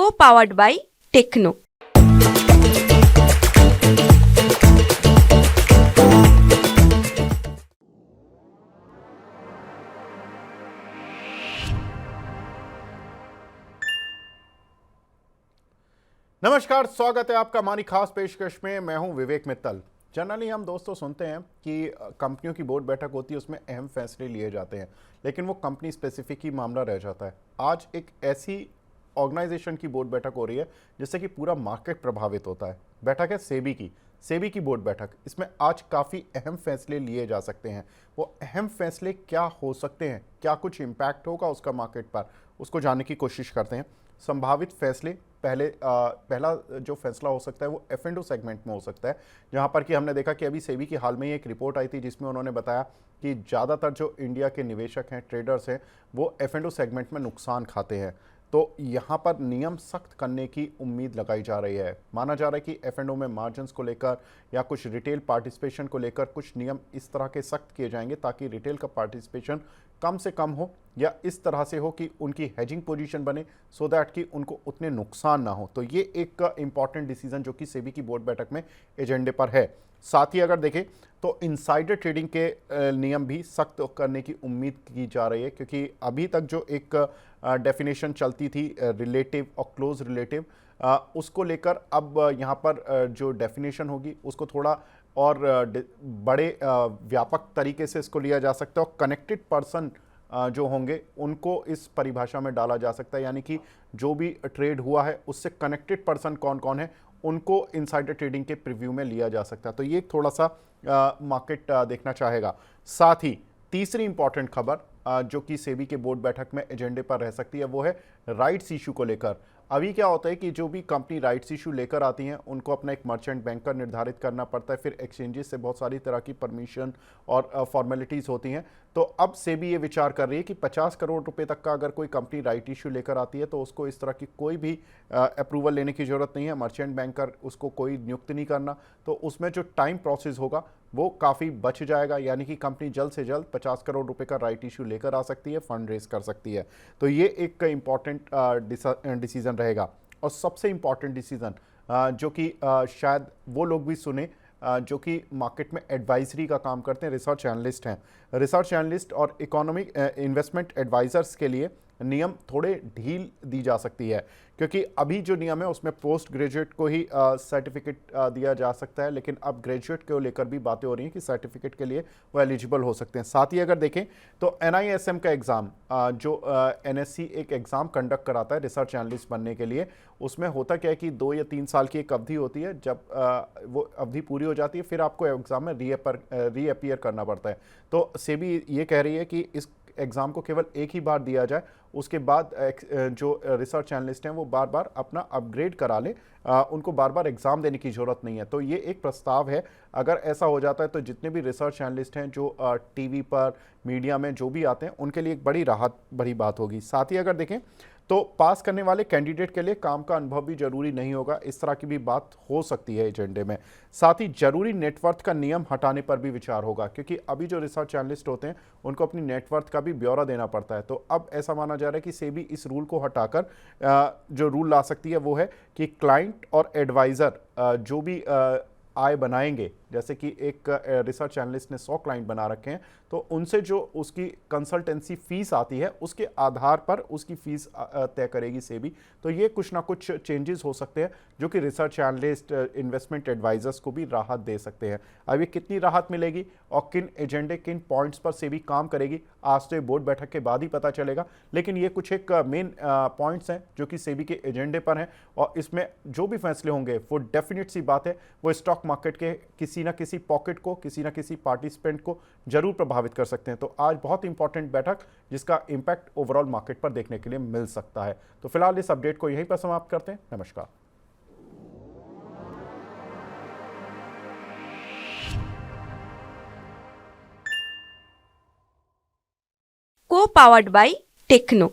Co-powered by Techno। नमस्कार, स्वागत है आपका हमारी खास पेशकश में। मैं हूं विवेक मित्तल। जनरली हम दोस्तों सुनते हैं कि कंपनियों की बोर्ड बैठक होती है, उसमें अहम फैसले लिए जाते हैं, लेकिन वो कंपनी स्पेसिफिक ही मामला रह जाता है। आज एक ऐसी ऑर्गेनाइजेशन की बोर्ड बैठक हो रही है जिससे कि पूरा मार्केट प्रभावित होता है। बैठक है सेबी की बोर्ड बैठक। इसमें आज काफ़ी अहम फैसले लिए जा सकते हैं। वो अहम फैसले क्या हो सकते हैं, क्या कुछ इम्पैक्ट होगा उसका मार्केट पर, उसको जानने की कोशिश करते हैं। संभावित फैसले, पहला जो फैसला हो सकता है वो F&O सेगमेंट में हो सकता है, जहां पर कि हमने देखा कि अभी सेबी की हाल में ही एक रिपोर्ट आई थी जिसमें उन्होंने बताया कि ज़्यादातर जो इंडिया के निवेशक हैं, ट्रेडर्स हैं, वो F&O सेगमेंट में नुकसान खाते हैं। तो यहाँ पर नियम सख्त करने की उम्मीद लगाई जा रही है। माना जा रहा है कि F&O में मार्जिन्स को लेकर या कुछ रिटेल पार्टिसिपेशन को लेकर कुछ नियम इस तरह के सख्त किए जाएंगे ताकि रिटेल का पार्टिसिपेशन कम से कम हो या इस तरह से हो कि उनकी हेजिंग पोजीशन बने, सो दैट कि उनको उतने नुकसान ना हो। तो ये एक इम्पॉर्टेंट डिसीजन जो कि सेबी की बोर्ड बैठक में एजेंडे पर है। साथ ही अगर देखें तो इनसाइडर ट्रेडिंग के नियम भी सख्त करने की उम्मीद की जा रही है, क्योंकि अभी तक जो एक डेफिनेशन चलती थी रिलेटिव और क्लोज रिलेटिव, उसको लेकर अब यहाँ पर जो डेफिनेशन होगी उसको थोड़ा और बड़े व्यापक तरीके से इसको लिया जा सकता है और कनेक्टेड पर्सन जो होंगे उनको इस परिभाषा में डाला जा सकता है। यानी कि जो भी ट्रेड हुआ है उससे कनेक्टेड पर्सन कौन कौन है उनको इनसाइडर ट्रेडिंग के प्रीव्यू में लिया जा सकता है। तो ये थोड़ा सा मार्केट देखना चाहेगा। साथ ही तीसरी इंपॉर्टेंट खबर जो कि सेबी के बोर्ड बैठक में एजेंडे पर रह सकती है वो है राइट्स इशू को लेकर। अभी क्या होता है कि जो भी कंपनी राइट्स इशू लेकर आती हैं उनको अपना एक मर्चेंट बैंकर निर्धारित करना पड़ता है, फिर एक्सचेंजेस से बहुत सारी तरह की परमिशन और फॉर्मेलिटीज़ होती हैं। तो अब सेबी ये विचार कर रही है कि 50 करोड़ रुपए तक का अगर कोई कंपनी राइट इशू लेकर आती है तो उसको इस तरह की कोई भी अप्रूवल लेने की ज़रूरत नहीं है, मर्चेंट बैंकर उसको कोई नियुक्त नहीं करना। तो उसमें जो टाइम प्रोसेस होगा वो काफ़ी बच जाएगा, यानी कि कंपनी जल्द से जल्द 50 करोड़ रुपए का राइट इशू लेकर आ सकती है, फंड रेज कर सकती है। तो ये एक इम्पॉर्टेंट डिसीजन रहेगा। और सबसे इम्पॉर्टेंट डिसीजन जो कि शायद वो लोग भी सुने जो कि मार्केट में एडवाइजरी का काम करते हैं, रिसर्च एनालिस्ट हैं। रिसर्च एनालिस्ट और इकोनॉमिक इन्वेस्टमेंट एडवाइजर्स के लिए नियम थोड़े ढील दी जा सकती है, क्योंकि अभी जो नियम है उसमें पोस्ट ग्रेजुएट को ही सर्टिफिकेट दिया जा सकता है, लेकिन अब ग्रेजुएट को लेकर भी बातें हो रही हैं कि सर्टिफिकेट के लिए वो एलिजिबल हो सकते हैं। साथ ही अगर देखें तो NISM का एग्ज़ाम जो NSC एक एग्ज़ाम कंडक्ट कराता है रिसर्च एनालिस्ट बनने के लिए, उसमें होता क्या है कि 2 या 3 साल की एक अवधि होती है। जब वो अवधि पूरी हो जाती है फिर आपको एग्ज़ाम में रीअपियर करना पड़ता है। तो सेबी ये कह रही है कि इस एग्ज़ाम को केवल एक ही बार दिया जाए, उसके बाद जो रिसर्च एनालिस्ट हैं वो बार बार अपना अपग्रेड करा लें, उनको बार बार एग्ज़ाम देने की ज़रूरत नहीं है। तो ये एक प्रस्ताव है। अगर ऐसा हो जाता है तो जितने भी रिसर्च एनालिस्ट हैं जो टीवी पर, मीडिया में जो भी आते हैं, उनके लिए एक बड़ी राहत भरी बात होगी। साथ ही अगर देखें तो पास करने वाले कैंडिडेट के लिए काम का अनुभव भी जरूरी नहीं होगा, इस तरह की भी बात हो सकती है एजेंडे में। साथ ही जरूरी नेटवर्थ का नियम हटाने पर भी विचार होगा, क्योंकि अभी जो रिसर्च एनालिस्ट होते हैं उनको अपनी नेटवर्थ का भी ब्यौरा देना पड़ता है। तो अब ऐसा माना जा रहा है कि सेबी इस रूल को हटाकर जो रूल ला सकती है वो है कि क्लाइंट और एडवाइज़र जो भी आय बनाएंगे, जैसे कि एक रिसर्च एनालिस्ट ने 100 क्लाइंट बना रखे हैं, तो उनसे जो उसकी कंसल्टेंसी फीस आती है उसके आधार पर उसकी फीस तय करेगी सेबी। तो ये कुछ ना कुछ चेंजेस हो सकते हैं जो कि रिसर्च एनालिस्ट, इन्वेस्टमेंट एडवाइजर्स को भी राहत दे सकते हैं। अब ये कितनी राहत मिलेगी और किन एजेंडे, किन पॉइंट्स पर सेबी काम करेगी, आज तो बोर्ड बैठक के बाद ही पता चलेगा। लेकिन ये कुछ एक मेन पॉइंट्स हैं जो कि सेबी के एजेंडे पर हैं, और इसमें जो भी फैसले होंगे वो डेफिनेट सी बात है वो स्टॉक मार्केट के किसी ना किसी पॉकेट को, किसी ना किसी पार्टिसिपेंट को जरूर प्रभावित कर सकते हैं। तो आज बहुत इंपॉर्टेंट बैठक जिसका इंपैक्ट ओवरऑल मार्केट पर देखने के लिए मिल सकता है। तो फिलहाल इस अपडेट को यहीं पर समाप्त करते हैं। नमस्कार। Co-powered by Techno।